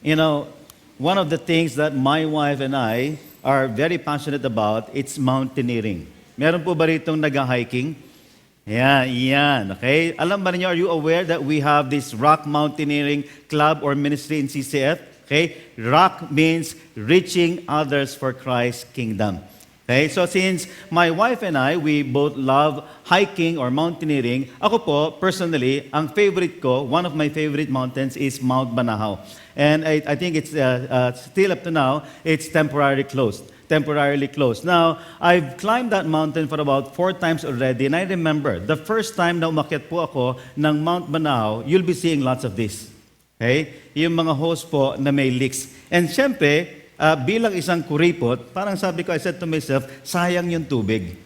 You know, one of the things that my wife and I are very passionate about, it's mountaineering. Meron po ba ritong nag-hiking? Yeah, yan. Okay? Alam ba niyo, are you aware that we have this rock mountaineering club or ministry in CCF? Okay? Rock means reaching others for Christ's kingdom. Okay? So since my wife and I, we both love hiking or mountaineering, ako po, personally, ang favorite ko, one of my favorite mountains is Mount Banahaw. And I think it's still up to now, it's temporarily closed. Now, I've climbed that mountain for about 4 times already, and I remember, the first time na umakyat po ako ng Mount Banahaw, you'll be seeing lots of this. Okay? Yung mga hose po na may leaks. And syempre, bilang isang kuripot, parang sabi ko, I said to myself, sayang yung tubig.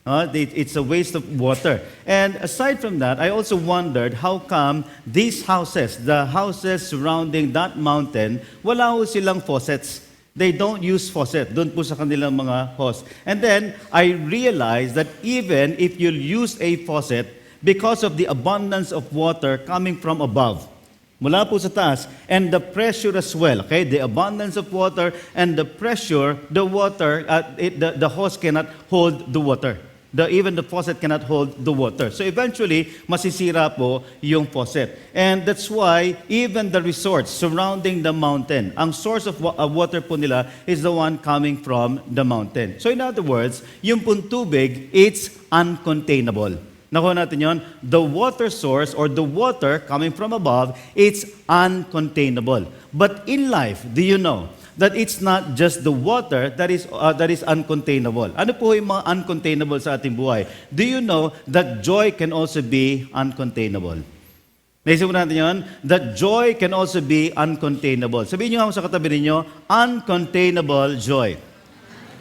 It's a waste of water. And aside from that, I also wondered how come these houses, the houses surrounding that mountain, wala ho silang faucets. They don't use faucet. Doon po sa kanilang mga hose. And then, I realized that even if you use a faucet, because of the abundance of water coming from above, mula po sa taas, and the pressure as well, okay? The abundance of water and the pressure, the water, the hose cannot hold the water. Even the faucet cannot hold the water. So eventually, masisira po yung faucet. And that's why even the resorts surrounding the mountain, ang source of water po nila is the one coming from the mountain. So in other words, yung pong tubig, it's uncontainable. Nakuha natin yon. The water source or the water coming from above, it's uncontainable. But in life, do you know that it's not just the water that is uncontainable? Ano po yung mga uncontainable sa ating buhay? Do you know that joy can also be uncontainable? Naisip mo natin yun? That joy can also be uncontainable. Sabihin nyo nga sa katabi ninyo, uncontainable joy.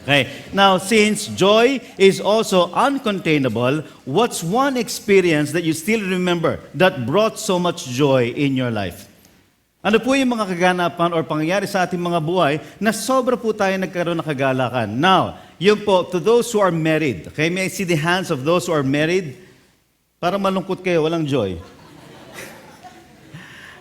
Okay. Now, since joy is also uncontainable, what's one experience that you still remember that brought so much joy in your life? Ano po yung mga kaganapan or pangyayari sa ating mga buhay na sobra po tayo nagkaroon ng kagalakan? Now, yun po, to those who are married, okay, may I see the hands of those who are married? Parang malungkot kayo, walang joy.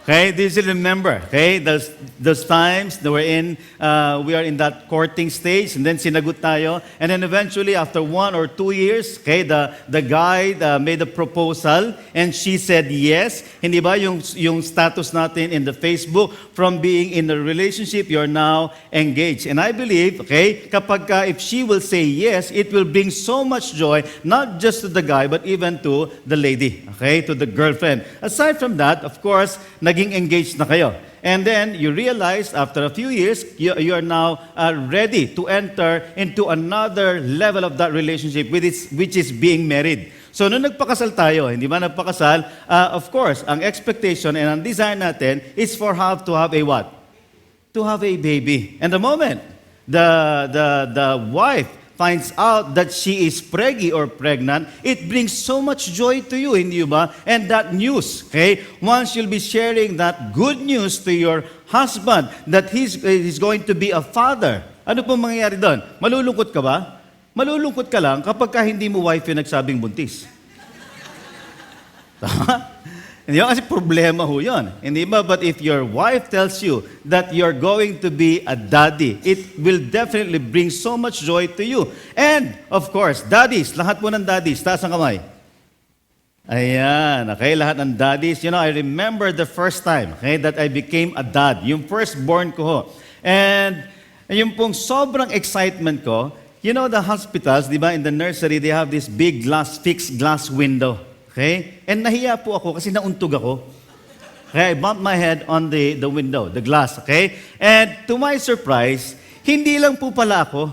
Okay, do you still remember? Okay, those times that we are in that courting stage, and then sinagot tayo, and then eventually after 1 or 2 years, okay, the guy made a proposal, and she said yes. Hindi ba yung status natin in the Facebook, from being in a relationship, you're now engaged. And I believe, okay, if she will say yes, it will bring so much joy, not just to the guy, but even to the lady, okay, to the girlfriend. Aside from that, of course, naging engaged na kayo. And then you realize after a few years, you are now ready to enter into another level of that relationship, which is being married. So nung nagpakasal tayo, hindi ba nagpakasal, of course, ang expectation and ang desire natin is to have a what? To have a baby. And the moment the wife finds out that she is preggy or pregnant, it brings so much joy to you, hindi ba? And that news, okay? Once you'll be sharing that good news to your husband that he's going to be a father, ano pong mangyayari doon? Malulungkot ka ba? Malulungkot ka lang kapag hindi mo wife yung nagsabing buntis. Tama? Hindi ba? Kasi problema ho yun. Hindi ba? But if your wife tells you that you're going to be a daddy, it will definitely bring so much joy to you. And, of course, daddies, lahat po ng daddies, taas ang kamay. Ayan, okay, lahat ng daddies. You know, I remember the first time, okay, that I became a dad. Yung firstborn ko ho. And yung pong sobrang excitement ko, you know the hospitals, di ba, in the nursery, they have this big fixed glass window. Okay? And nahiya po ako kasi nauntog ako. Okay, I bumped my head on the window, the glass, okay? And to my surprise, hindi lang po pala ako.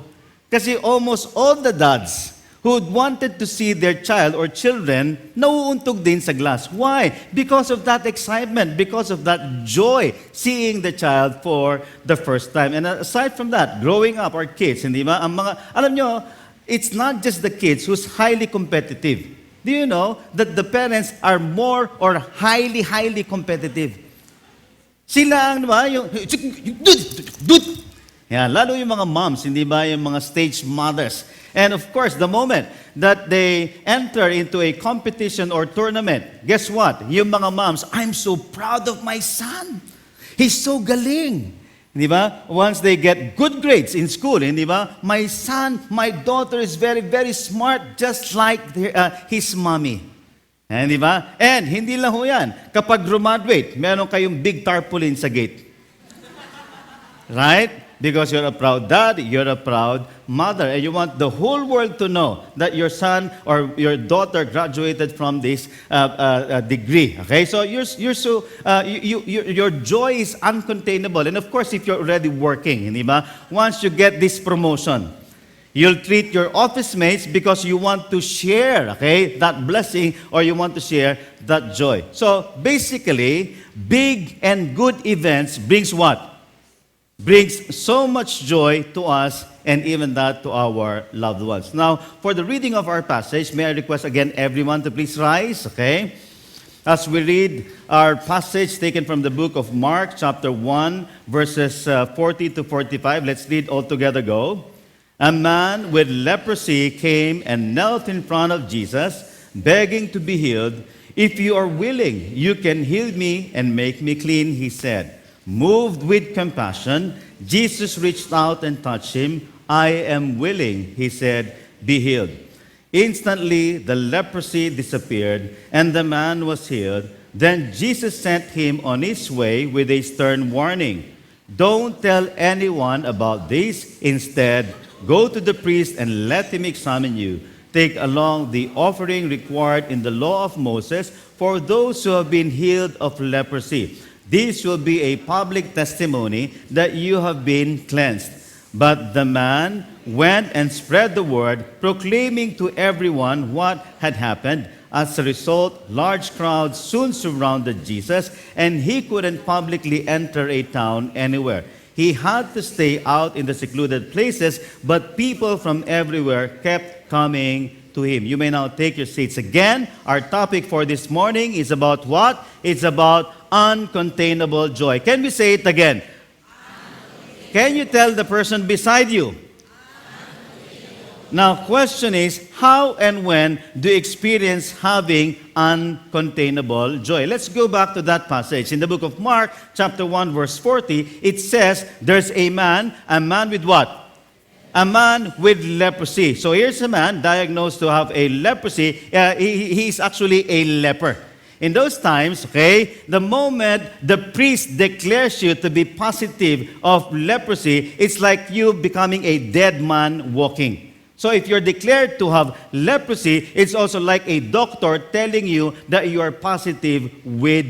Kasi almost all the dads who wanted to see their child or children, nauuntog din sa glass. Why? Because of that excitement, because of that joy, seeing the child for the first time. And aside from that, growing up, our kids, hindi ba? Alam nyo, it's not just the kids who's highly competitive. Do you know that the parents are more or highly competitive? Sila ang, diba, yung yan, lalo yung mga moms, hindi ba, yung mga stage mothers. And of course, the moment that they enter into a competition or tournament, guess what? Yung mga moms, I'm so proud of my son. He's so galing. Di ba? Once they get good grades in school, di ba? My son, my daughter is very, very smart, just like his mommy. Di ba? And hindi lang ho yan. Kapag graduate, meron kayong big tarpaulin sa gate. Right? Because you're a proud dad, you're a proud mother, and you want the whole world to know that your son or your daughter graduated from this degree. Okay, so your joy is uncontainable, and of course, if you're already working, di ba? Once you get this promotion, you'll treat your office mates because you want to share, okay, that blessing, or you want to share that joy. So basically, big and good events brings what? Brings so much joy to us and even that to our loved ones. Now, for the reading of our passage, may I request again everyone to please rise, okay? As we read our passage taken from the book of Mark, chapter 1, verses 40 to 45. Let's read all together, go. A man with leprosy came and knelt in front of Jesus, begging to be healed. If you are willing, you can heal me and make me clean, he said. Moved with compassion, Jesus reached out and touched him. I am willing, he said, be healed. Instantly, the leprosy disappeared, and the man was healed. Then Jesus sent him on his way with a stern warning. Don't tell anyone about this. Instead, go to the priest and let him examine you. Take along the offering required in the law of Moses for those who have been healed of leprosy. This will be a public testimony that you have been cleansed. But the man went and spread the word, proclaiming to everyone what had happened. As a result, large crowds soon surrounded Jesus, and he couldn't publicly enter a town anywhere. He had to stay out in the secluded places, but people from everywhere kept coming to him. You may now take your seats again. Our topic for this morning is about what? It's about uncontainable joy. Can we say it again? Can you tell the person beside you? Now, question is, how and when do you experience having uncontainable joy? Let's go back to that passage. In the book of Mark, chapter 1, verse 40, it says, there's a man with what? A man with leprosy. So here's a man diagnosed to have a leprosy. He's actually a leper. In those times, okay, the moment the priest declares you to be positive of leprosy, it's like you becoming a dead man walking. So if you're declared to have leprosy, it's also like a doctor telling you that you are positive with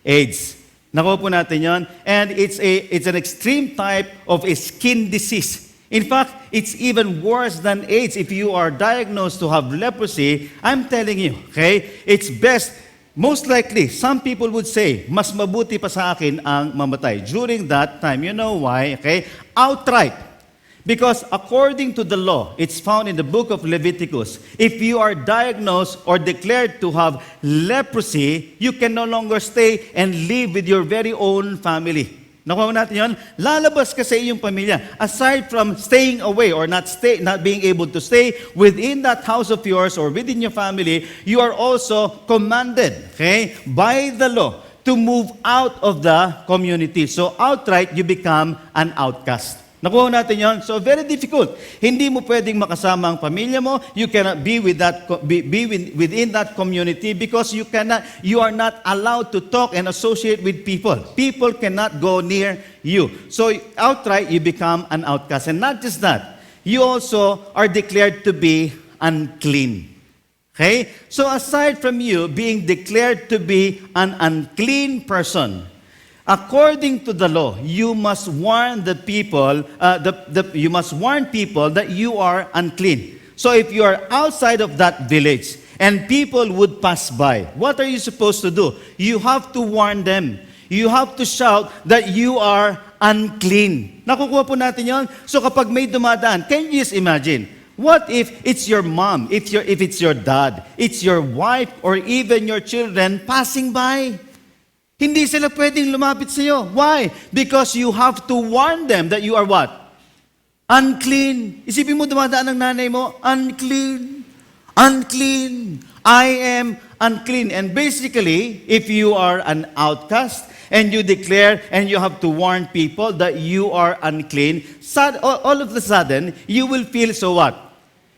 AIDS. Nakuha po natin yon. And it's an extreme type of a skin disease. In fact, it's even worse than AIDS. If you are diagnosed to have leprosy, I'm telling you, okay, it's best. Most likely, some people would say, mas mabuti pa sa akin ang mamatay. During that time, you know why? Okay? Outright. Because according to the law, it's found in the book of Leviticus, if you are diagnosed or declared to have leprosy, you can no longer stay and live with your very own family. Nakuha natin yun? Lalabas ka sa iyong pamilya. Aside from staying away or not being able to stay within that house of yours or within your family, you are also commanded, okay, by the law to move out of the community. So outright, you become an outcast. Nakuha natin yon. So very difficult. Hindi mo pwedeng makasama ang pamilya mo. You cannot be within that community because you are not allowed to talk and associate with people. People cannot go near you. So outright you become an outcast. And not just that, you also are declared to be unclean. Okay? So aside from you being declared to be an unclean person, according to the law, you must warn the people. You must warn people that you are unclean. So if you are outside of that village and people would pass by, what are you supposed to do? You have to warn them. You have to shout that you are unclean. Nakukuha po natin yon. So kapag may dumadaan, can you just imagine? What if it's your mom, if it's your dad, it's your wife, or even your children passing by? Hindi sila pwedeng lumapit sa iyo. Why? Because you have to warn them that you are what? Unclean. Isipin mo dumadaan ng nanay mo, unclean. Unclean. I am unclean. And basically, if you are an outcast and you declare and you have to warn people that you are unclean, all of a sudden, you will feel so what?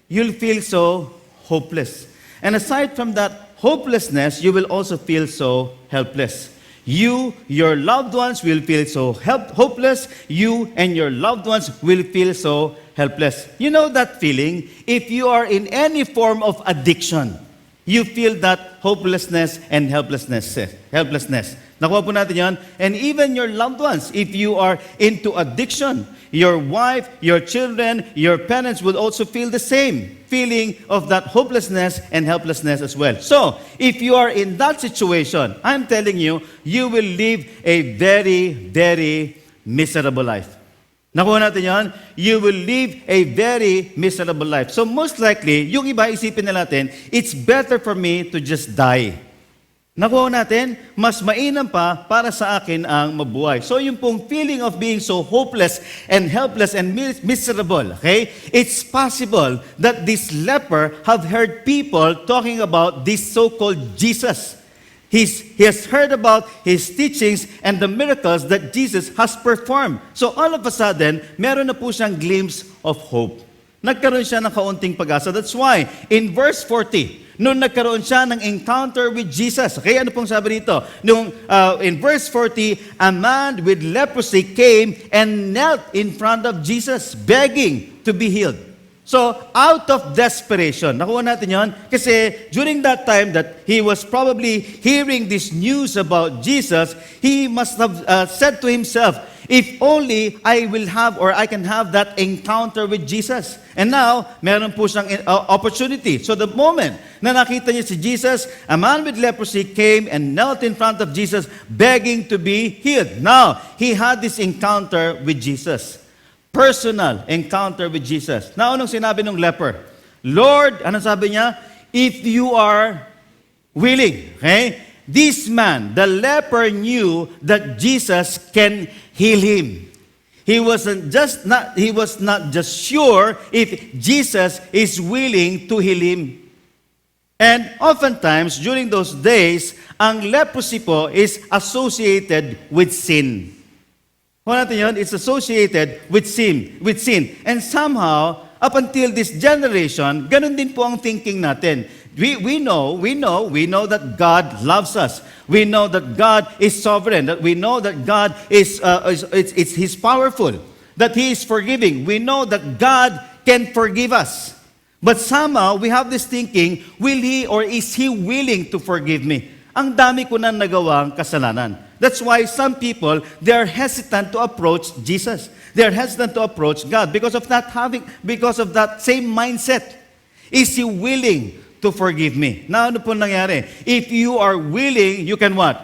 You'll feel so hopeless. And aside from that hopelessness, you will also feel so helpless. You, your loved ones will feel so hopeless. You and your loved ones will feel so helpless. You know that feeling? If you are in any form of addiction, you feel that hopelessness and helplessness. Nakuha po natin yan. And even your loved ones, if you are into addiction, your wife, your children, your parents will also feel the same feeling of that hopelessness and helplessness as well. So, if you are in that situation, I'm telling you, you will live a very, very miserable life. Nakuha natin yan? You will live a very miserable life. So most likely, yung iba isipin na natin, it's better for me to just die. Nakuha natin, mas mainam pa para sa akin ang mabuhay. So yung pong feeling of being so hopeless and helpless and miserable, okay? It's possible that this leper have heard people talking about this so-called Jesus. He has heard about his teachings and the miracles that Jesus has performed. So all of a sudden, meron na po siyang glimpse of hope. Nagkaroon siya ng kaunting pag-asa. That's why, in verse 40, nung nagkaroon siya ng encounter with Jesus, okay, ano pong sabi dito? In verse 40, a man with leprosy came and knelt in front of Jesus, begging to be healed. So, out of desperation, nakuha natin yon kasi during that time that he was probably hearing this news about Jesus, he must have said to himself, if only I will have or I can have that encounter with Jesus. And now, meron po siyang opportunity. So the moment na nakita niya si Jesus, a man with leprosy came and knelt in front of Jesus, begging to be healed. Now, he had this encounter with Jesus. Personal encounter with Jesus. Now, anong sinabi ng leper? Lord, anong sabi niya? If you are willing, okay? This man, the leper, knew that Jesus can heal him. He was not just sure if Jesus is willing to heal him. And oftentimes, during those days, ang leprosy po is associated with sin. Kung natin yun, it's associated with sin. And somehow, up until this generation, ganun din po ang thinking natin. We know that God loves us. We know that God is sovereign. That we know that God is He's powerful. That He is forgiving. We know that God can forgive us. But somehow, we have this thinking, will He or is He willing to forgive me? Ang dami ko nang nagawang kasalanan. That's why some people, they are hesitant to approach Jesus. They are hesitant to approach God because of that same mindset. Is He willing to forgive me? Now, ano po nangyari? If you are willing, you can what?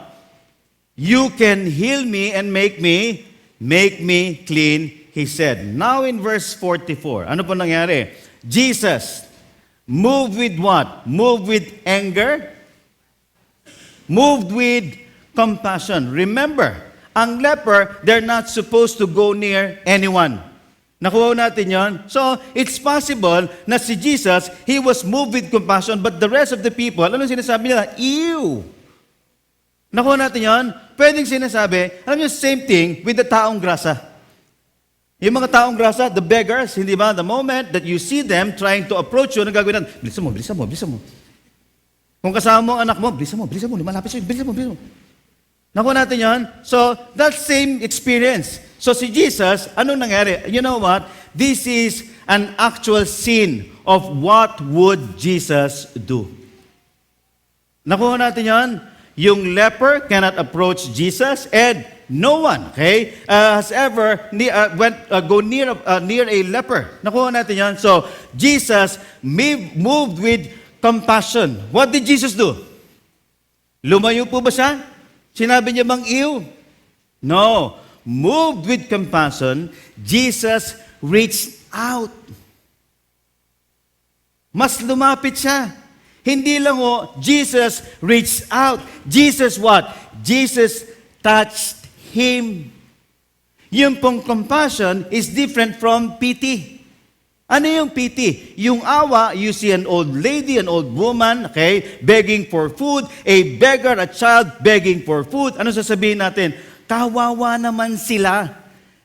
You can heal me and make me clean, He said. Now in verse 44, ano po nangyari? Jesus moved with what? Moved with anger? Moved with compassion. Remember, ang leper, they're not supposed to go near anyone. Nakuha natin yon. So, it's possible na si Jesus, He was moved with compassion, but the rest of the people, ano sinasabi nila? Ew! Nakuha natin yon. Pwedeng sinasabi, alam niyo, same thing with the taong grasa. Yung mga taong grasa, the beggars, hindi ba? The moment that you see them trying to approach you, nagagawin natin, bilisan mo. Kung kasama mo ang anak mo, bilisan mo, lumalapit sa'yo, bilisan mo. Nakuha natin yan. So, that same experience. So, si Jesus, anong nangyari? You know what? This is an actual scene of what would Jesus do. Nakuha natin yan. Yung leper cannot approach Jesus, and no one, okay, has ever go near a leper. Nakuha natin yan. So, Jesus moved with compassion. What did Jesus do? Lumayo po ba siya? Sinabi niya bang ew? No. Moved with compassion, Jesus reached out. Mas lumapit siya. Hindi lang Jesus reached out. Jesus what? Jesus touched him. Yung pong compassion is different from pity. Ano yung pity? Yung awa, you see an old lady, an old woman, okay, begging for food, a beggar, a child begging for food. Ano sasabihin natin? Kawawa naman sila.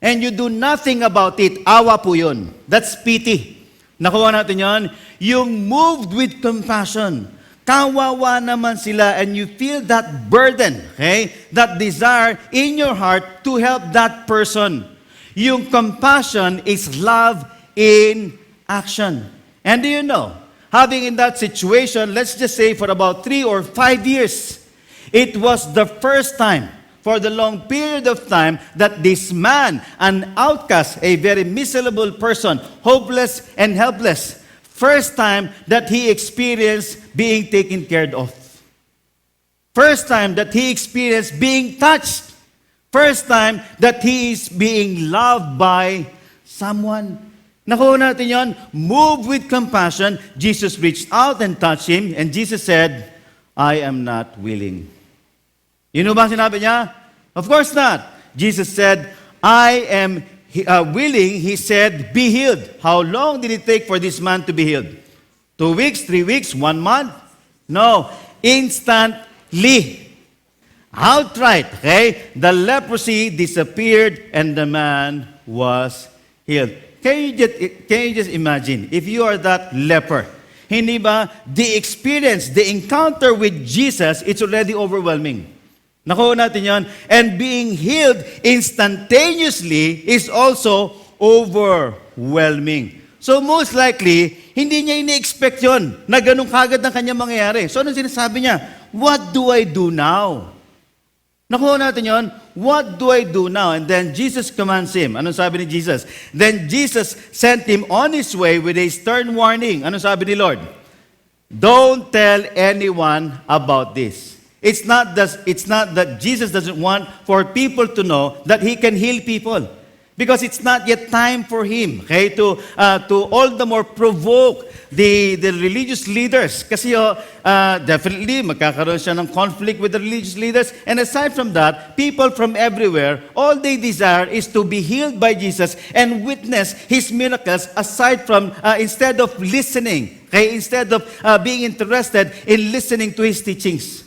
And you do nothing about it. Awa po yun. That's pity. Nakuha natin yon. Yung moved with compassion. Kawawa naman sila and you feel that burden, okay? That desire in your heart to help that person. Yung compassion is love in action. And do you know, having in that situation, let's just say for about 3 or 5 years, it was the first time, for the long period of time, that this man, an outcast, a very miserable person, hopeless and helpless, first time that he experienced being taken care of. First time that he experienced being touched. First time that he is being loved by someone. Nakuha natin yon. Moved with compassion, Jesus reached out and touched him, and Jesus said, I am not willing. You know ba ang sinabi niya? Of course not. Jesus said, I am willing. He said, be healed. How long did it take for this man to be healed? 2 weeks, 3 weeks, 1 month? No. Instantly. Outright, okay? The leprosy disappeared and the man was healed. Can you just imagine, if you are that leper, hindi ba, the experience, the encounter with Jesus, it's already overwhelming. Nakuha natin yon. And being healed instantaneously is also overwhelming. So most likely, hindi niya ini-expect yon na ganun kagad ang kanya mangyayari. So anong sinasabi niya? What do I do now? Nakuha natin yon. What do I do now? And then Jesus commands him. Anong sabi ni Jesus? Then Jesus sent him on his way with a stern warning. Anong sabi ni Lord? Don't tell anyone about this. It's not that Jesus doesn't want for people to know that he can heal people. Because it's not yet time for him, okay, to all the more provoke the religious leaders. Kasi definitely magkakaroon siya ng conflict with the religious leaders. And aside from that, people from everywhere, all they desire is to be healed by Jesus and witness his miracles aside from, instead of listening, okay, instead of being interested in listening to his teachings.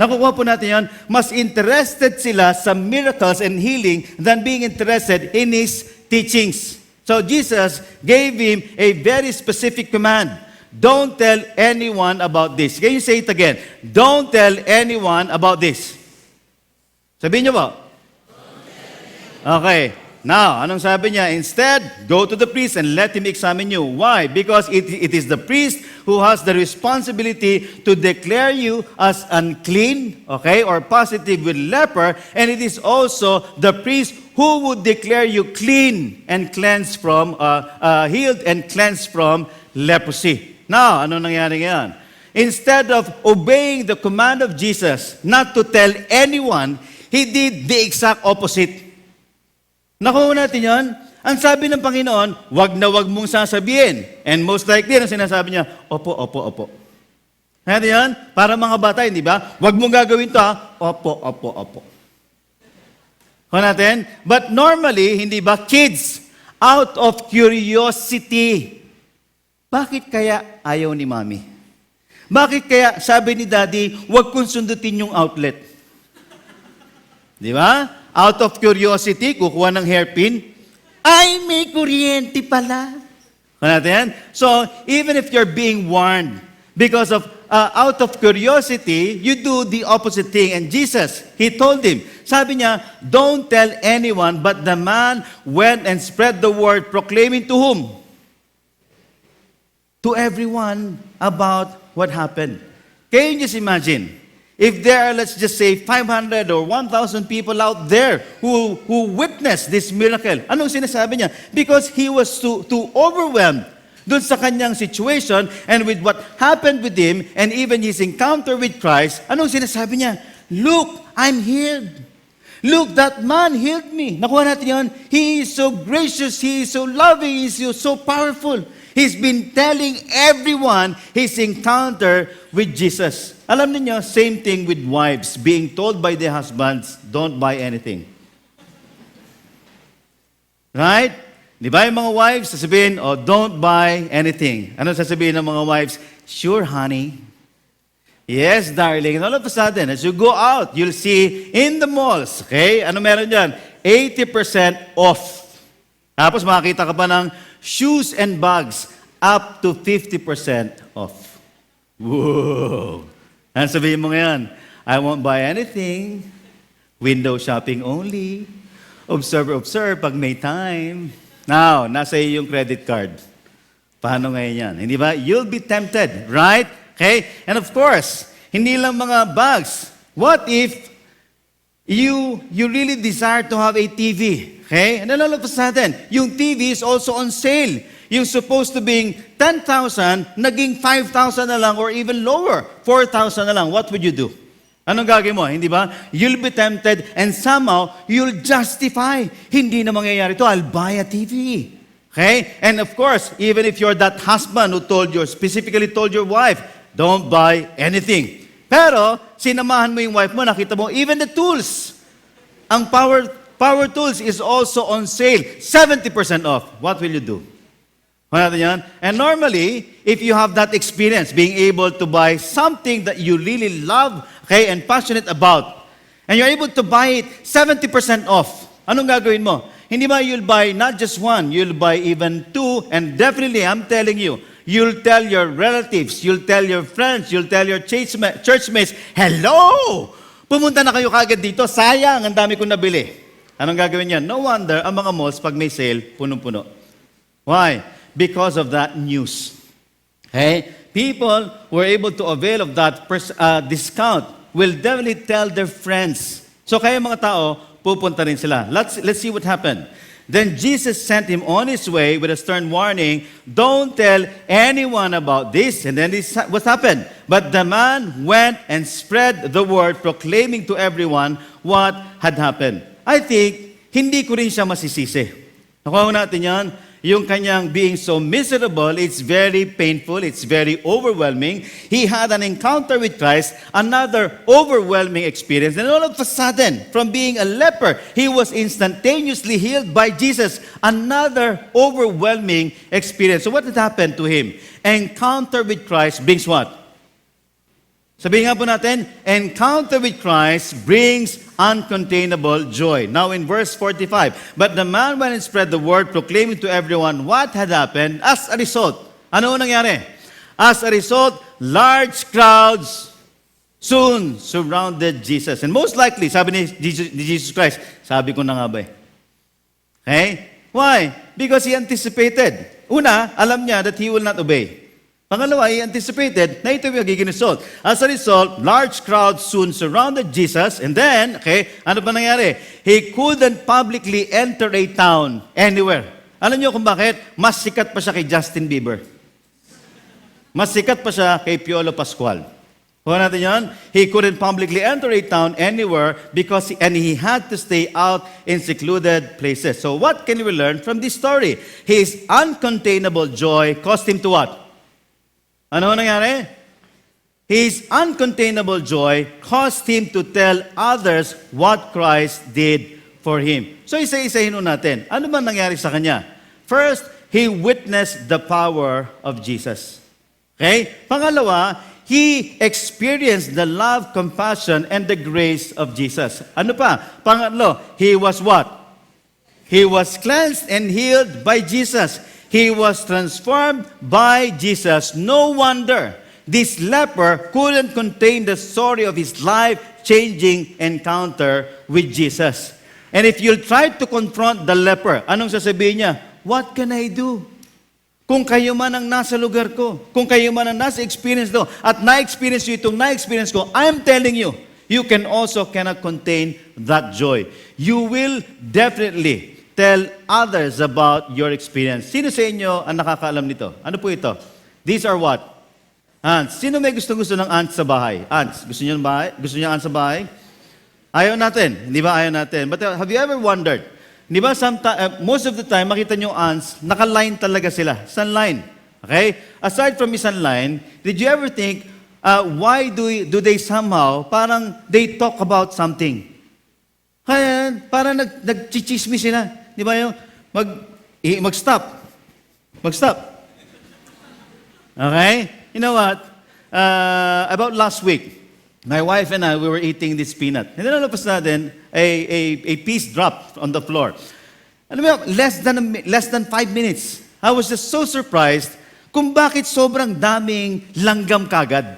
Nakukuha po natin yan, mas interested sila sa miracles and healing than being interested in his teachings. So Jesus gave him a very specific command. Don't tell anyone about this. Can you say it again? Don't tell anyone about this. Sabihin niyo po. Okay. Now, anong sabi niya? Instead, go to the priest and let him examine you. Why? Because it is the priest who has the responsibility to declare you as unclean, okay, or positive with leper, and it is also the priest who would declare you clean and cleansed from, healed and cleansed from leprosy. Now, ano nangyari ngayon? Instead of obeying the command of Jesus not to tell anyone, he did the exact opposite. Nakuha natin yan. Ang sabi ng Panginoon, wag na wag mong sasabihin. And most likely, ang sinasabi niya, opo, opo, opo. Kaya yan, para mga bata, hindi ba? Wag mong gagawin to, ha? Opo, opo, opo. Kaya natin? But normally, hindi ba, kids, out of curiosity, bakit kaya ayaw ni Mami? Bakit kaya sabi ni Daddy, wag kong sundutin yung outlet? Di ba? Out of curiosity, kukuha ng hairpin, ay, may kuryente pala. Kaya natin? So, even if you're being warned, because of out of curiosity, you do the opposite thing. And Jesus, he told him, sabi niya, don't tell anyone, but the man went and spread the word, proclaiming to whom? To everyone about what happened. Can you just imagine? If there are, let's just say, 500 or 1,000 people out there who witnessed this miracle, anong sinasabi niya? Because he was too overwhelmed dun sa kanyang situation and with what happened with him and even his encounter with Christ, anong sinasabi niya? Look, I'm healed. Look, that man healed me. Nakuha natin yun. He is so gracious. He is so loving. He is so powerful. He's been telling everyone his encounter with Jesus. Alam niyo, same thing with wives being told by their husbands, don't buy anything. Right? Di ba yung mga wives, sasabihin, oh, don't buy anything. Ano sasabihin ng mga wives? Sure, honey. Yes, darling. And all of a sudden, as you go out, you'll see in the malls, okay? Ano meron dyan? 80% off. Tapos makakita ka pa ng shoes and bags up to 50% off. Whoa! Ano sabihin mo ngayon? I won't buy anything. Window shopping only. Observe pag may time. Now, nasa iyo yung credit card. Paano ngayon yan? Hindi ba? You'll be tempted, right? Okay? And of course, hindi lang mga bags. What if you really desire to have a TV? Okay? And then all of a sudden, yung TV is also on sale. Yung supposed to be 10,000, naging 5,000 na lang or even lower, 4,000 na lang. What would you do? Anong gagawin mo? Hindi ba? You'll be tempted and somehow you'll justify. Hindi na mangyayari ito. I'll buy a TV. Okay? And of course, even if you're that husband who specifically told your wife, don't buy anything. Pero, sinamahan mo yung wife mo, nakita mo, even the tools. Ang power tools is also on sale. 70% off. What will you do? And normally, if you have that experience, being able to buy something that you really love, okay, and passionate about, and you're able to buy it 70% off, anong gagawin mo? Hindi ba you'll buy not just one, you'll buy even two, and definitely, I'm telling you, you'll tell your relatives, you'll tell your friends, you'll tell your churchmates, hello! Pumunta na kayo kagad dito, sayang, ang dami kong nabili. Anong gagawin niyan? No wonder, ang mga malls, pag may sale, punong-puno. Why? Because of that news. Okay? People who are able to avail of that discount will definitely tell their friends. So kaya mga tao, pupunta rin sila. Let's see what happened. Then Jesus sent him on his way with a stern warning, don't tell anyone about this. And then what happened? But the man went and spread the word, proclaiming to everyone what had happened. I think, hindi ko rin siya masisisi. Nakuha natin yan. Yung kanyang being so miserable, it's very painful, it's very overwhelming. He had an encounter with Christ, another overwhelming experience. And all of a sudden, from being a leper, he was instantaneously healed by Jesus. Another overwhelming experience. So what had happened to him? Encounter with Christ brings what? Sabihin nga po natin, encounter with Christ brings uncontainable joy. Now in verse 45, but the man went and spread the word, proclaiming to everyone what had happened. As a result, ano nangyari? As a result, large crowds soon surrounded Jesus. And most likely, sabi ni Jesus Christ, sabi ko na nga ba eh. Okay? Why? Because he anticipated. Una, alam niya that he will not obey. Pangalawa, he anticipated na ito yung magiging result. As a result, large crowds soon surrounded Jesus. And then, okay, ano pa nangyari? He couldn't publicly enter a town anywhere. Alam niyo kung bakit? Mas sikat pa siya kay Justin Bieber. Mas sikat pa siya kay Piolo Pascual. Kuha natin yan? He couldn't publicly enter a town anywhere because he had to stay out in secluded places. So what can we learn from this story? His uncontainable joy caused him to what? Ano nangyari? His uncontainable joy caused him to tell others what Christ did for him. So isa-isahin natin. Ano ba nangyari sa kanya? First, he witnessed the power of Jesus. Okay? Pangalawa, he experienced the love, compassion, and the grace of Jesus. Ano pa? Pangatlo, he was what? He was cleansed and healed by Jesus. He was transformed by Jesus. No wonder this leper couldn't contain the story of his life-changing encounter with Jesus. And if you'll try to confront the leper, anong sasabihin niya? What can I do? Kung kayo man ang nasa lugar ko, kung kayo man ang nasa experience ko, at na-experience ko itong na-experience ko, I'm telling you, you cannot contain that joy. You will definitely tell others about your experience. Sino sa inyo ang nakakaalam nito? Ano po ito? These are what? Ants. Sino may gusto ng ants sa bahay? Ants. Gusto niyo ng bahay? Gusto niyo ants sa bahay? Ayaw natin. Hindi ba ayaw natin? But have you ever wondered? Hindi ba most of the time, makita niyo ants, naka-line talaga sila. Isang line. Okay? Aside from isang line, did you ever think, why do they somehow, parang they talk about something? Kaya, parang nagchichismis sila. Di ba yung, mag-stop. Mag-stop. Okay? You know what? About last week, my wife and I, we were eating this peanut. And then all of a sudden, a piece dropped on the floor. Alam mo, less than 5 minutes. I was just so surprised kung bakit sobrang daming langgam kagad.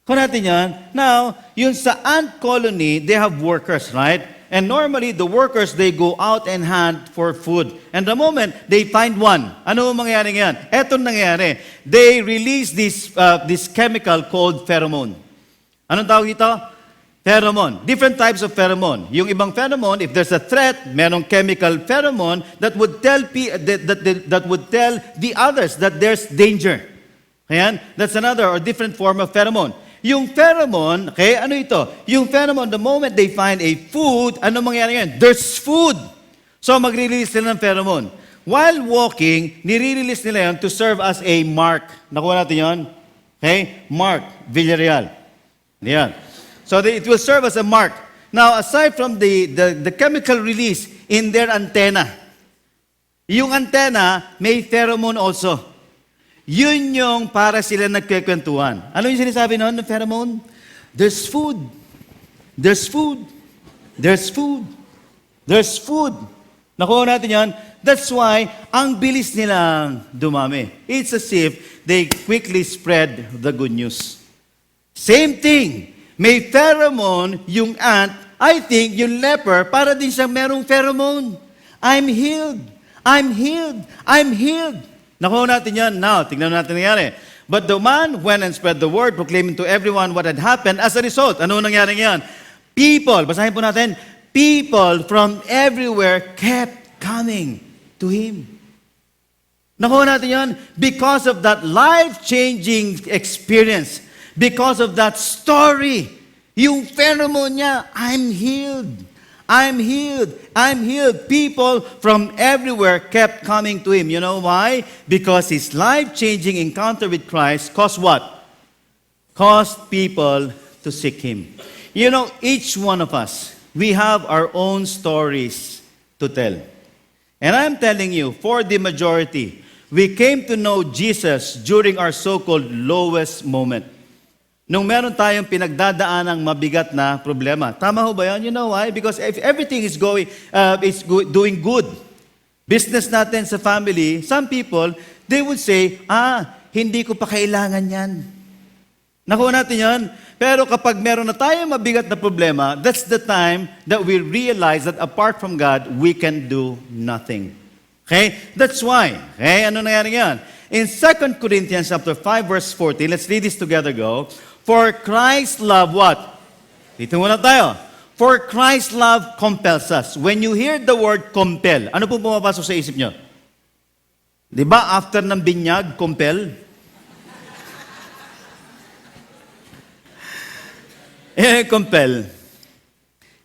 Kung natin yan, now, yun sa ant colony, they have workers, right? And normally, the workers, they go out and hunt for food. And the moment they find one, ano mangyayari ngayon? Eto nangyayari. They release this chemical called pheromone. Anong tawag dito? Pheromone. Different types of pheromone. Yung ibang pheromone, if there's a threat, merong chemical pheromone that would tell that would tell the others that there's danger. Ayan? That's another or different form of pheromone. Yung pheromone, okay, ano ito? Yung pheromone, the moment they find a food, ano mangyayari ngayon? There's food. So magre-release nila ng pheromone. While walking, nire-release nila yun to serve as a mark. Nakuha natin yun? Okay? Mark, Villarreal. Yan. So it will serve as a mark. Now, aside from the chemical release in their antenna, yung antenna may pheromone also. Yun yung para sila nagkikwentuhan. Ano yung sinasabi noon ng pheromone? There's food. There's food. There's food. There's food. Nakuha natin yan. That's why, ang bilis nilang dumami. It's as if they quickly spread the good news. Same thing. May pheromone yung ant. I think yung leper, para din siyang merong pheromone. I'm healed. I'm healed. I'm healed. Nakuha natin yan. Now, tingnan natin nangyari. But the man went and spread the word, proclaiming to everyone what had happened. As a result, ano nangyari yan? People, basahin po natin, people from everywhere kept coming to him. Nakuha natin yan because of that life-changing experience. Because of that story. Yung pheromone niya, I'm healed. I'm healed. I'm healed. People from everywhere kept coming to him. You know why? Because his life-changing encounter with Christ caused what? Caused people to seek him. You know, each one of us, we have our own stories to tell. And I'm telling you, for the majority, we came to know Jesus during our so-called lowest moment. Nung meron tayong pinagdadaanang mabigat na problema. Tama ho ba yan? You know why? Because if everything is doing good, business natin sa family, some people, they would say, hindi ko pa kailangan yan. Nakuha natin yan. Pero kapag meron na tayong mabigat na problema, that's the time that we realize that apart from God, we can do nothing. Okay? That's why. Okay? Ano nangyari yan? In 2 Corinthians chapter 5, verse 14, let's read this together, go. For Christ's love, what? Dito muna tayo. For Christ's love compels us. When you hear the word compel, ano po pumapasok sa isip nyo? Di ba after ng binyag, compel? Compel.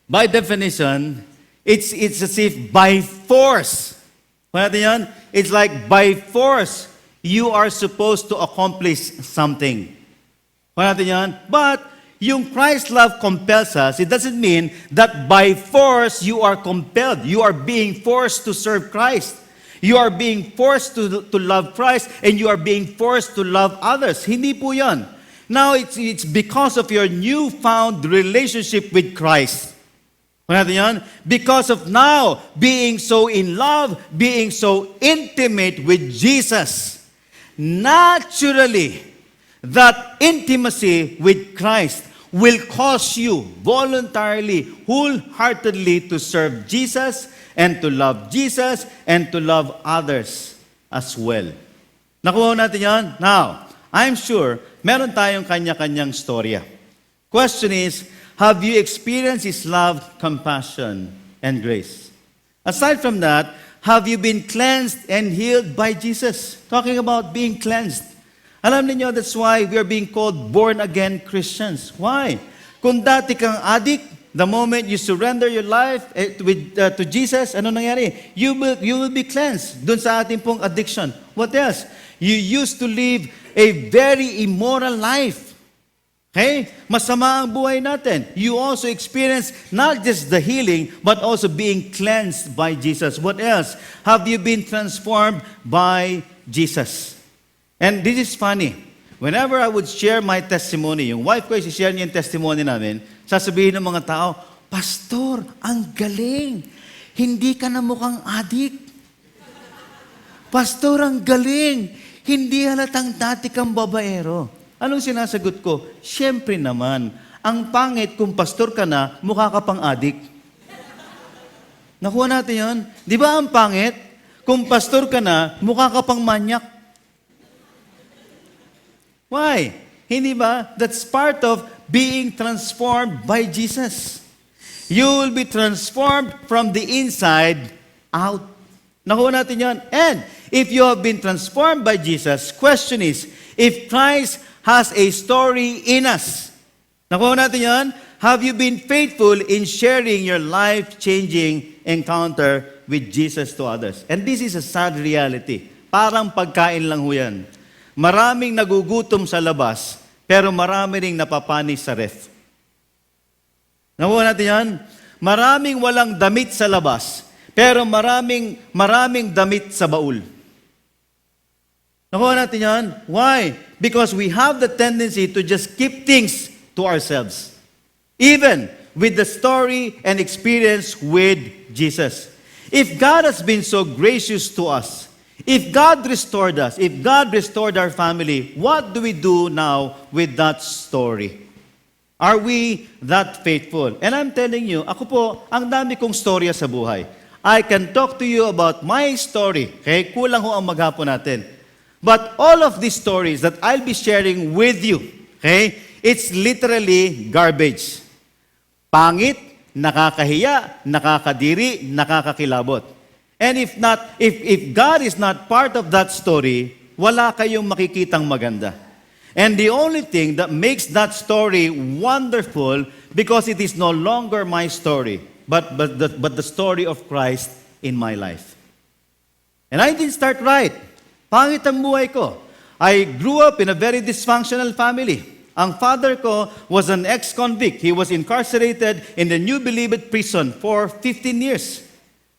By definition, it's as if by force. Ano yan? It's like by force, you are supposed to accomplish something. Natin yan? But, yung Christ's love compels us, it doesn't mean that by force you are compelled. You are being forced to serve Christ. You are being forced to love Christ and you are being forced to love others. Hindi po yan. Now, it's because of your newfound relationship with Christ. Natin yan? Because of now being so in love, being so intimate with Jesus. Naturally, that intimacy with Christ will cause you voluntarily, wholeheartedly to serve Jesus and to love Jesus and to love others as well. Nakuha natin yan? Now, I'm sure meron tayong kanya-kanyang storya. Question is, have you experienced His love, compassion, and grace? Aside from that, have you been cleansed and healed by Jesus? Talking about being cleansed. Alam niyo, that's why we are being called born-again Christians. Why? Kung dati kang addict, the moment you surrender your life to Jesus, ano nangyari? You will be cleansed dun sa ating pong addiction. What else? You used to live a very immoral life. Okay? Masama ang buhay natin. You also experience not just the healing, but also being cleansed by Jesus. What else? Have you been transformed by Jesus? And this is funny. Whenever I would share my testimony, yung wife ko, i-share niya yung testimony namin, sasabihin ng mga tao, Pastor, ang galing. Hindi ka na mukhang adik. Pastor, ang galing. Hindi halatang dati kang babaero. Anong sinasagot ko? Siyempre naman, ang pangit kung pastor ka na, mukha ka pang adik. Nakuha natin yun? Di ba ang pangit? Kung pastor ka na, mukha ka pang manyak. Why? Hindi ba? That's part of being transformed by Jesus. You will be transformed from the inside out. Nakuha natin yun. And if you have been transformed by Jesus, question is, if Christ has a story in us. Nakuha natin yan? Have you been faithful in sharing your life-changing encounter with Jesus to others? And this is a sad reality. Parang pagkain lang ho yan. Maraming nagugutom sa labas, pero marami ring napapanis sa ref. Nakuha natin yan? Maraming walang damit sa labas, pero maraming damit sa baul. Nakuha natin yan? Why? Because we have the tendency to just keep things to ourselves. Even with the story and experience with Jesus. If God has been so gracious to us, if God restored us, if God restored our family, what do we do now with that story? Are we that faithful? And I'm telling you, ako po, ang dami kong storya sa buhay. I can talk to you about my story. Okay? Kulang ho ang maghapon natin. But all of these stories that I'll be sharing with you, okay, it's literally garbage. Pangit, nakakahiya, nakakadiri, nakakakilabot. And if God is not part of that story, wala kayong makikitang maganda. And the only thing that makes that story wonderful, because it is no longer my story, but the story of Christ in my life. And I didn't start right. Pangit ang buhay ko. I grew up in a very dysfunctional family. Ang father ko was an ex-convict. He was incarcerated in the New Bilibid prison for 15 years.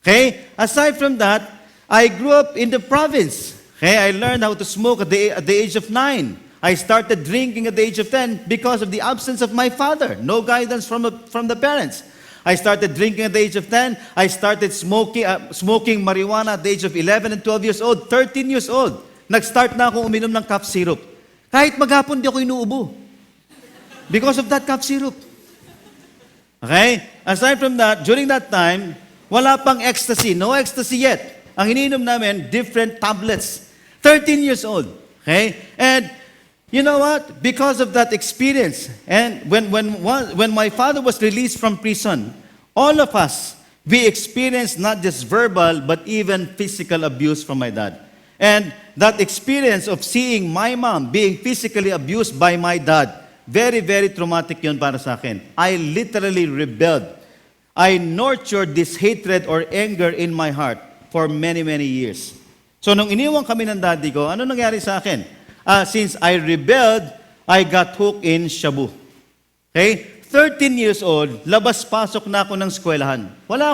Okay? Aside from that, I grew up in the province. Okay? I learned how to smoke at the age of 9. I started drinking at the age of 10 because of the absence of my father. No guidance from the parents. I started drinking at the age of 10. I started smoking marijuana at the age of 11 and 12 years old, 13 years old. Nag-start na akong uminom ng cough syrup. Kahit maghapon di ako inuubo. Because of that cough syrup. Okay? Aside from that, during that time, wala pang ecstasy. No ecstasy yet. Ang ininom namin, different tablets. 13 years old. Okay? And you know what? Because of that experience, and when my father was released from prison, all of us, we experienced not just verbal, but even physical abuse from my dad. And that experience of seeing my mom being physically abused by my dad, very, very traumatic yun para sa akin. I literally rebelled. I nurtured this hatred or anger in my heart for many, many years. So nung iniwan kami ng daddy ko, ano nangyari sa akin? Since I rebelled, I got hooked in shabu. Okay? 13 years old, labas-pasok na ako ng eskwelahan. Wala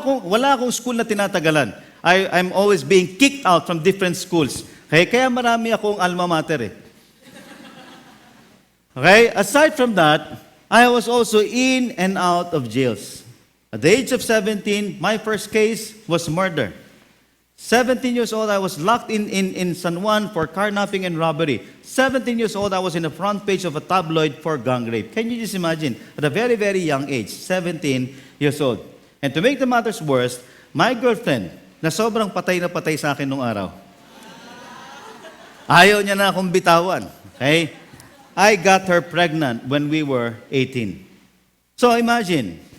akong school na tinatagalan. I'm always being kicked out from different schools. Okay? Kaya marami akong alma mater eh. Okay? Aside from that, I was also in and out of jails. At the age of 17, my first case was murder. 17 years old, I was locked in San Juan for carnapping and robbery. 17 years old, I was in the front page of a tabloid for gang rape. Can you just imagine? At a very, very young age, 17 years old. And to make the matters worse, my girlfriend, na sobrang patay na patay sa akin nung araw, ayaw niya na akong bitawan. Okay? I got her pregnant when we were 18. So imagine,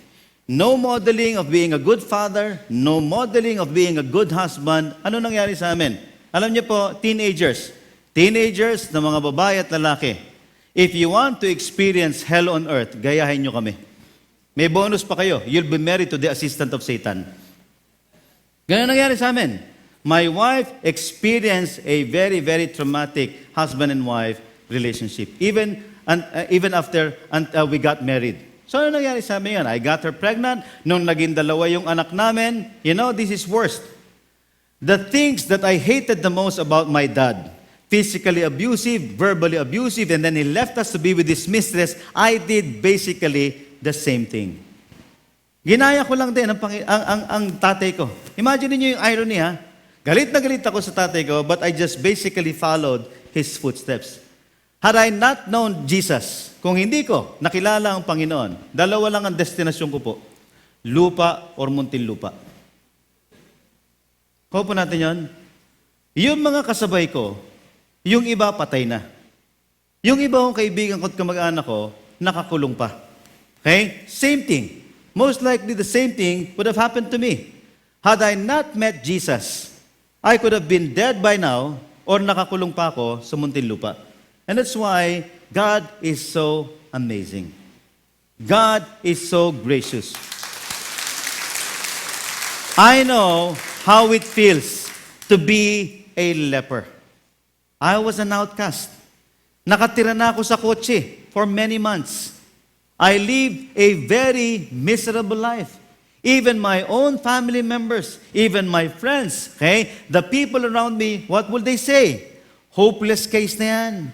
no modeling of being a good father, no modeling of being a good husband. Ano nangyari sa amin? Alam niyo po, teenagers na mga babae at lalaki, if you want to experience hell on earth, gayahin niyo kami. May bonus pa kayo. You'll be married to the assistant of Satan. Ganun nangyari sa amin. My wife experienced a very, very traumatic husband and wife relationship. Even even after we got married. So ano nangyari sa amin yan? I got her pregnant. Nung naging dalawa yung anak namin, this is worst. The things that I hated the most about my dad, physically abusive, verbally abusive, and then he left us to be with his mistress, I did basically the same thing. Ginaya ko lang din ang tatay ko. Imagine niyo yung irony, ha? Galit na galit ako sa tatay ko, but I just basically followed his footsteps. Had I not known Jesus, kung hindi ko nakilala ang Panginoon, dalawa lang ang destinasyon ko po, lupa or muntinlupa. Kung po natin yan, yung mga kasabay ko, yung iba patay na. Yung iba kong kaibigan ko at kamag-anak ko, nakakulong pa. Okay? Same thing. Most likely the same thing would have happened to me. Had I not met Jesus, I could have been dead by now or nakakulong pa ako sa muntinlupa. And that's why God is so amazing. God is so gracious. I know how it feels to be a leper. I was an outcast. Nakatira na ako sa kotse for many months. I lived a very miserable life. Even my own family members, even my friends, okay, the people around me, what will they say? Hopeless case na yan.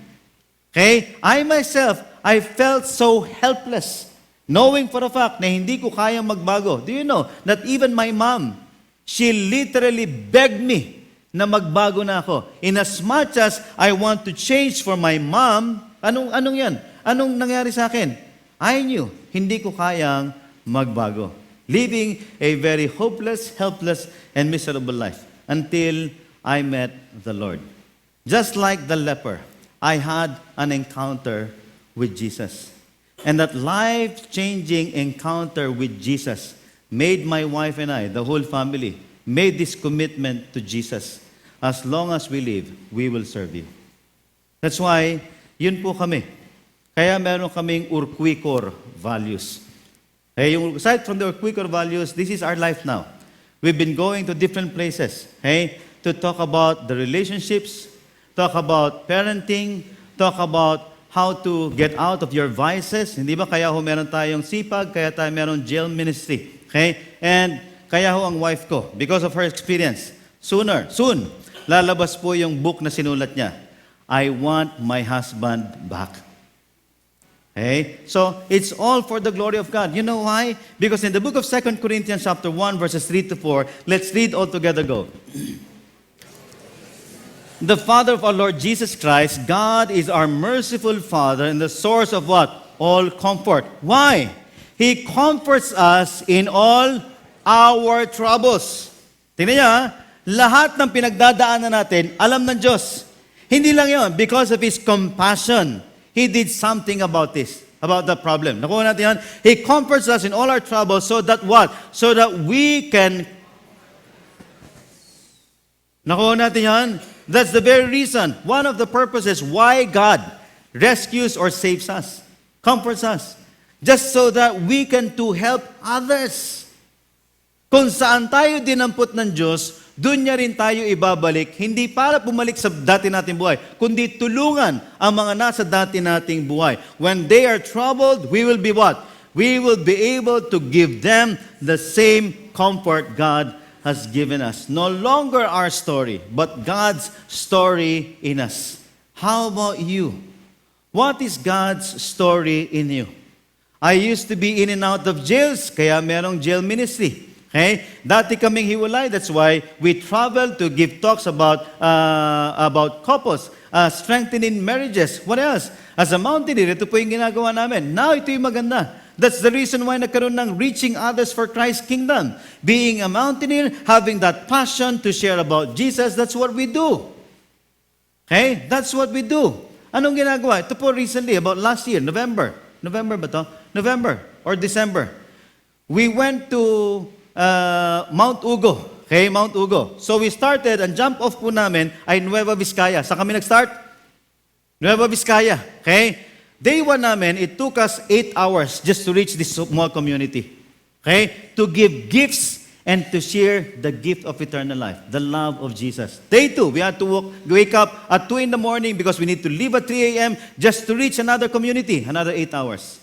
Okay? I myself, I felt so helpless, knowing for a fact na hindi ko kayang magbago. Do you know that even my mom, she literally begged me na magbago na ako. In as much as I want to change for my mom, anong yan? Anong nangyari sa akin? I knew, hindi ko kayang magbago. Living a very hopeless, helpless, and miserable life until I met the Lord. Just like the leper, I had an encounter with Jesus. And that life-changing encounter with Jesus made my wife and I, the whole family, made this commitment to Jesus. As long as we live, we will serve you. That's why, yun po kami. Kaya meron kaming Urquico values. Aside from the Urquico values, this is our life now. We've been going to different places, to talk about the relationships, talk about parenting, talk about how to get out of your vices. Hindi ba kaya meron tayong sipag, kaya tayo meron jail ministry. Okay? And kaya ang wife ko, because of her experience, soon, lalabas po yung book na sinulat niya. I want my husband back. Okay? So, it's all for the glory of God. You know why? Because in the book of 2 Corinthians chapter 1, verses 3 to 4, let's read all together, go. The Father of our Lord Jesus Christ, God is our merciful Father and the source of what? All comfort. Why? He comforts us in all our troubles. Tingnan niyo, lahat ng pinagdadaanan natin, alam ng Diyos. Hindi lang yon, because of His compassion, He did something about this, about the problem. Nakuha natin yan. He comforts us in all our troubles so that what? So that we can... Nakuha natin yan. That's the very reason, one of the purposes why God rescues or saves us, comforts us, just so that we can to help others. Kung saan tayo dinampot ng Diyos, doon niya rin tayo ibabalik, hindi para bumalik sa dati nating buhay, kundi tulungan ang mga nasa dati nating buhay. When they are troubled, we will be what? We will be able to give them the same comfort God has given us. No longer our story, but God's story in us. How about you? What is God's story in you? I used to be in and out of jails, kaya merong jail ministry. Okay? Dati kaming hiwalay, that's why we travel to give talks about couples, strengthening marriages. What else? As a mountaineer, ito po yung ginagawa namin. Now, ito yung maganda. That's the reason why nagkaroon ng reaching others for Christ's kingdom. Being a mountaineer, having that passion to share about Jesus, that's what we do. Okay? That's what we do. Anong ginagawa? Ito po recently, about last year, November. November ba to? November or December. We went to Mount Ugo. Okay, Mount Ugo. So we started, and jump off po namin ay Nueva Vizcaya. Saan kami nag-start? Nueva Vizcaya. Okay? Day 1 namin, it took us 8 hours just to reach this small community. Okay? To give gifts and to share the gift of eternal life, the love of Jesus. Day 2, we had to wake up at 2 in the morning because we need to leave at 3 a.m. just to reach another community, another 8 hours.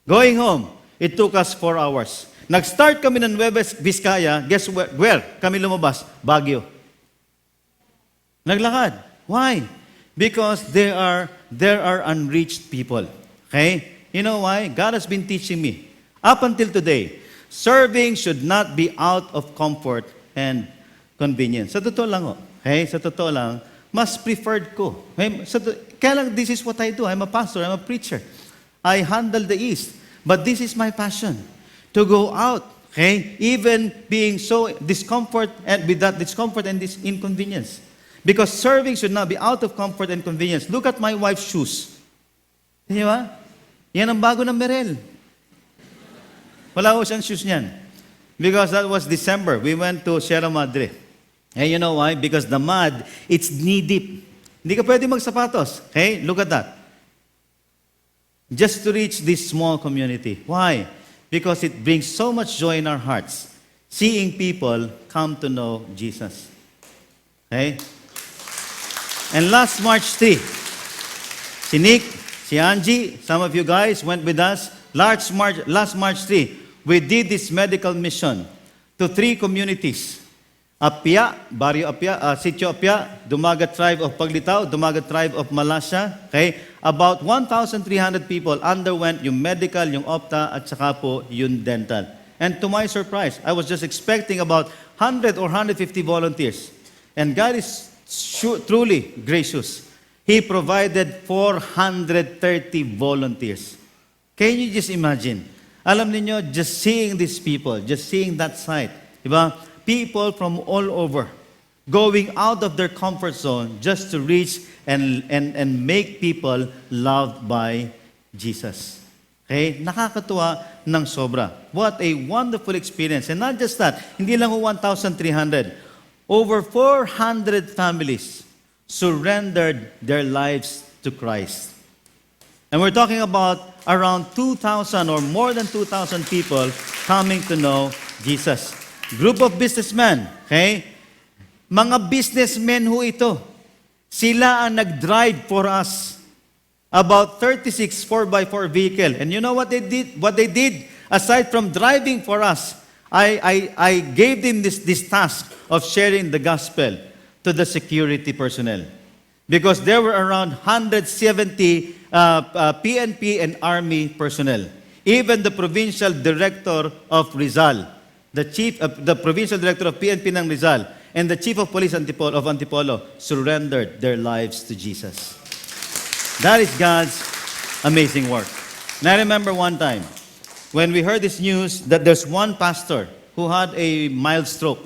Going home, it took us 4 hours. Nag-start kami ng Nueva Vizcaya, guess where kami lumabas? Baguio. Naglakad. Why? Because there are unreached people. Okay? You know why? God has been teaching me. Up until today, serving should not be out of comfort and convenience. Sa totoo lang, okay? Sa totoo lang, mas preferred ko. Okay? Kaya lang, this is what I do. I'm a pastor, I'm a preacher. I handle the East. But this is my passion, to go out, okay? Even being so discomfort and with that discomfort and this inconvenience. Because serving should not be out of comfort and convenience. Look at my wife's shoes. Di ba? Yan ang bago ng Merel. Wala ko siyang shoes niyan. Because that was December. We went to Sierra Madre. And you know why? Because the mud, it's knee-deep. Hindi ka pwede magsapatos. Okay? Look at that. Just to reach this small community. Why? Because it brings so much joy in our hearts. Seeing people come to know Jesus. Okay? And last March 3, si Nick, si Angie, some of you guys went with us. Last March 3, we did this medical mission to 3 communities. Apia, Barrio Apia, Sitio Apia, Dumagat Tribe of Paglitaw, Dumagat Tribe of Malasya. Okay? About 1,300 people underwent yung medical, yung opta, at saka po yung dental. And to my surprise, I was just expecting about 100 or 150 volunteers. And God is truly gracious. He provided 430 volunteers. Can you just imagine? Alam niyo, just seeing these people, just seeing that sight, diba? People from all over, going out of their comfort zone just to reach and make people loved by Jesus. Okay? Nakakatuwa ng sobra. What a wonderful experience. And not just that, hindi lang 1,300. Over 400 families surrendered their lives to Christ. And we're talking about around 2,000 or more than 2,000 people coming to know Jesus. Group of businessmen, okay? Mga businessmen ho ito. Sila ang nag-drive for us. About 36 4x4 vehicle. And you know what they did? What they did, aside from driving for us, I gave them this task of sharing the gospel to the security personnel. Because there were around 170 PNP and Army personnel. Even the provincial director of Rizal, the provincial director of PNP ng Rizal, and the chief of police of Antipolo surrendered their lives to Jesus. That is God's amazing work. And I remember one time when we heard this news that there's one pastor who had a mild stroke.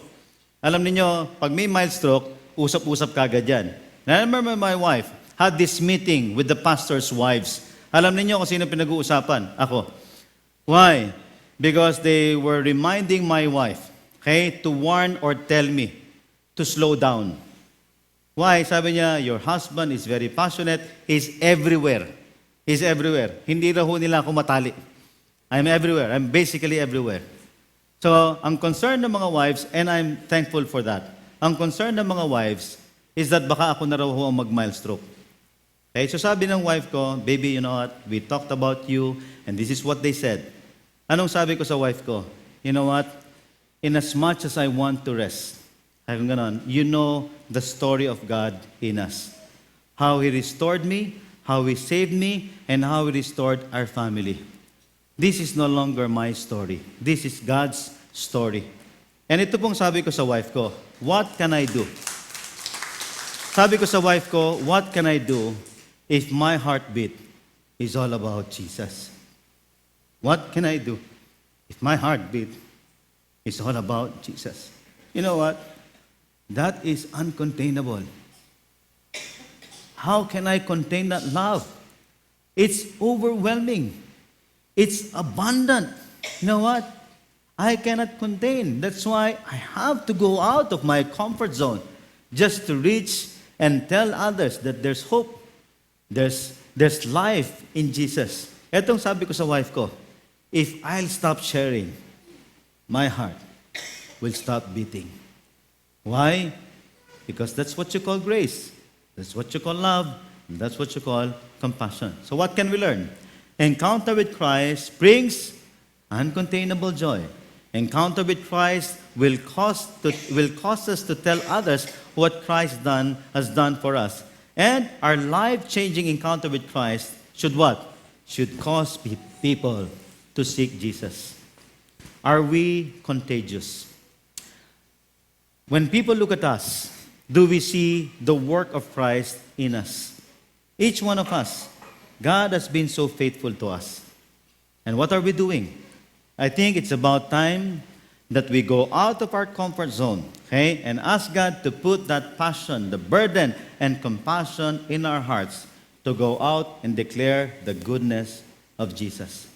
Alam niyo, pag may mild stroke, usap-usap kagad yan. And I remember my wife had this meeting with the pastor's wives. Alam niyo kung sino pinag-uusapan? Ako. Why? Because they were reminding my wife, okay, to warn or tell me to slow down. Why? Sabi niya, your husband is very passionate. He's everywhere. He's everywhere. Hindi raw nila ako matali. I'm everywhere. I'm basically everywhere. So, ang concern ng mga wives, and I'm thankful for that, ang concern ng mga wives is that baka ako na raw ang mag-mild stroke. Okay, so sabi ng wife ko, baby, you know what? We talked about you, and this is what they said. Anong sabi ko sa wife ko? You know what? In as much as I want to rest, sabi ko ganon, you know the story of God in us. How He restored me, how He saved me, and how He restored our family. This is no longer my story. This is God's story. And ito pong sabi ko sa wife ko, what can I do? Sabi ko sa wife ko, what can I do if my heartbeat is all about Jesus? What can I do if my heartbeat is all about Jesus? You know what? That is uncontainable. How can I contain that love? It's overwhelming. It's abundant. You know what? I cannot contain. That's why I have to go out of my comfort zone just to reach and tell others that there's hope. There's life in Jesus. Etong sabi ko sa wife ko, if I'll stop sharing my heart, will stop beating. Why? Because that's what you call grace. That's what you call love. And that's what you call compassion. So what can we learn? Encounter with Christ brings uncontainable joy. Encounter with Christ will cause us to tell others what Christ has done for us. And our life-changing encounter with Christ should what? Should cause people to seek Jesus. Are we contagious? When people look at us, do we see the work of Christ in us? Each one of us. God has been so faithful to us. And what are we doing? I think it's about time that we go out of our comfort zone, okay, and ask God to put that passion, the burden, and compassion in our hearts to go out and declare the goodness of Jesus.